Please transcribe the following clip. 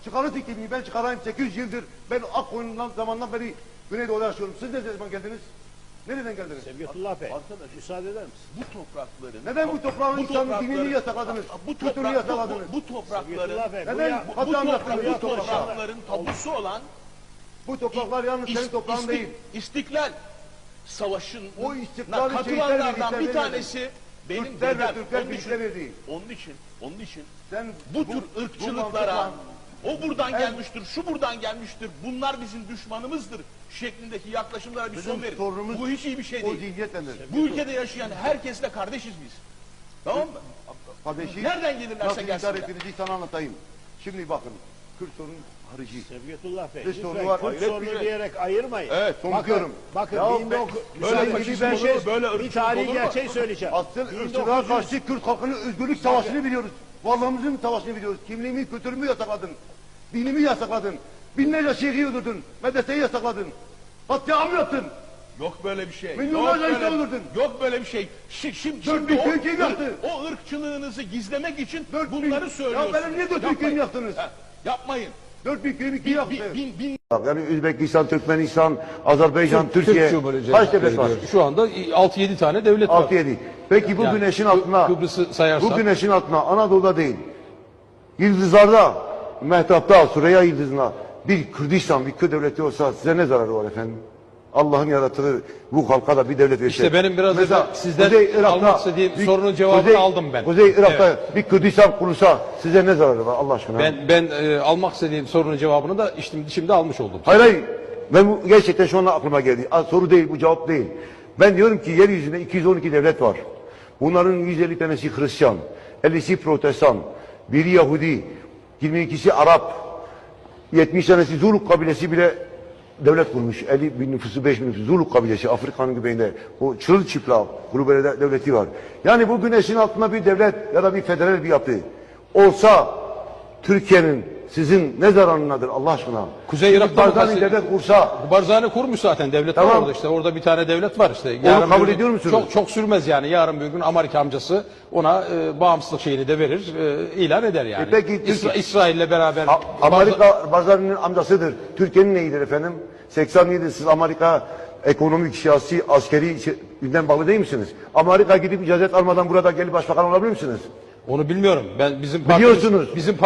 Çıkarın kimliği, ben çıkarayım 800 yıldır. Ben Akkoyun'dan zamandan beri Güneydoğu'da yaşıyorum. Siz ne zaman geldiniz? Nereden geldiniz? Sevgetullah Bey, Arkadaş, müsaade eder misin? bu toprakların... Neden bu toprağın insanın dinini yasakladınız? Kültürünü yasakladınız. Bu toprakların... Sevgetullah Bey, Neden Bu katliamlattınız bu toprağı? toprakların tabusu olan... Bu topraklar yalnız senin toprağın değil. İstiklal Savaşı'nın O istiklal katılanlardan bir Türkler tanesi benim Türkler ve dedem. Türkler birlikte verdi. Onun için Sen bu tür ırkçılıklara, mantıkla- o buradan gelmiştir, şu buradan gelmiştir, bunlar bizim düşmanımızdır şeklindeki yaklaşımlara bir Bizim son verin. sorunumuz Bu hiç iyi bir şey o değil. zihniyetlendir. Bu ülkede yaşayan herkesle kardeşiz biz. Tamam mı? Kardeşi, Nereden gelirlerse nasıl intihar gelsinler. ettiğinizi sana anlatayım. Şimdi bakın, Kürt sorunu harici. Sevgetullah Bey, Bir sorunu lütfen var, Kürt hayret sorunu bir şey. diyerek ayırmayın. Evet, sonuçluyorum. Bakın, Ya bakın böyle müsaade faşizm bir olur mu? Böyle bir ırkçılık tarihi olur mu? gerçeği söyleyeceğim. Asıl ırkçılığa 1900 karşı Kürt halkının özgürlük savaşını biliyoruz. Varlığımızın savaşını biliyoruz. Kimliğimi, kültürümü yasakladın. Dinimi yasakladın. Binlerce şeyhi öldürdün. Medreseyi yasakladın. Katliam yaptın. Yok böyle bir şey. Milyonlarca Yok insan böyle- öldürdün. Yok böyle bir şey. Şimdi, Dört bin köy kim yaktı? o ırkçılığınızı gizlemek için 4000 bunları söylüyorsunuz. Ya benim niye 4000 Yapmayın. köyümü yaktınız? Ha, yapmayın. 4000 köyümü kim yaktı? Bin Yani Üzbekistan, Türkmenistan, Azerbaycan, Türk Türkiye Cumhuriyeti kaç devlet var? Şu anda 6-7 tane devlet var. 6-7. Peki bu Yani güneşin altına, Kıbrıs'ı sayarsak. bu güneşin altına Anadolu'da değil, yıldızlarda, Mehtap'ta, Süreyya Yıldızı'na bir Kürdistan, bir Kürt devleti olsa size ne zararı var efendim? Allah'ın yarattığı bu halka da bir devlet verecek. İşte benim biraz Mesela evvel sizden Kuzey Irak'ta almak istediğim bir- sorunun cevabını aldım ben. Kuzey Irak'ta bir Kürdistan kurulsa size ne zararı var Allah aşkına? Ben almak istediğim sorunun cevabını da şimdi almış oldum. Hayır hayır. Ben bu gerçekten şu anda aklıma geldi. Soru değil, bu cevap değil. Ben diyorum ki yeryüzünde 212 devlet var. Bunların 150 tanesi Hristiyan, 50'si Protestan, biri Yahudi, 22'si Arap, 70 tanesi Zuluk kabilesi bile devlet kurmuş. 50 bin nüfusu, 5 bin nüfusu Zuluk kabilesi Afrika'nın göbeğinde. O çırılçıplak Kulübeli devleti var. Yani bu güneşin altında bir devlet ya da bir federal bir yapı olsa Türkiye'nin sizin ne zararınadır Allah aşkına? Kuzey Irak'ta mı Barzani devlet kursa Barzani kurmuş zaten devlet var Tamam. orada işte. Orada bir tane devlet var işte. kabul bir gün- ediyor musunuz? Çok sürmez yani. Yarın bir gün Amerika amcası ona bağımsızlık şeyini de verir, ilan eder yani. Peki, Türkiye- İsrail'le beraber Amerika Barzani'nin amcasıdır. Türkiye'nin neyidir efendim? 87 siz Amerika ekonomik, siyasi, askeri günden bağlı değil misiniz? Amerika gidip icazet almadan burada gelip başbakan olabilir misiniz? onu bilmiyorum. Ben bizim Biliyorsunuz. bizim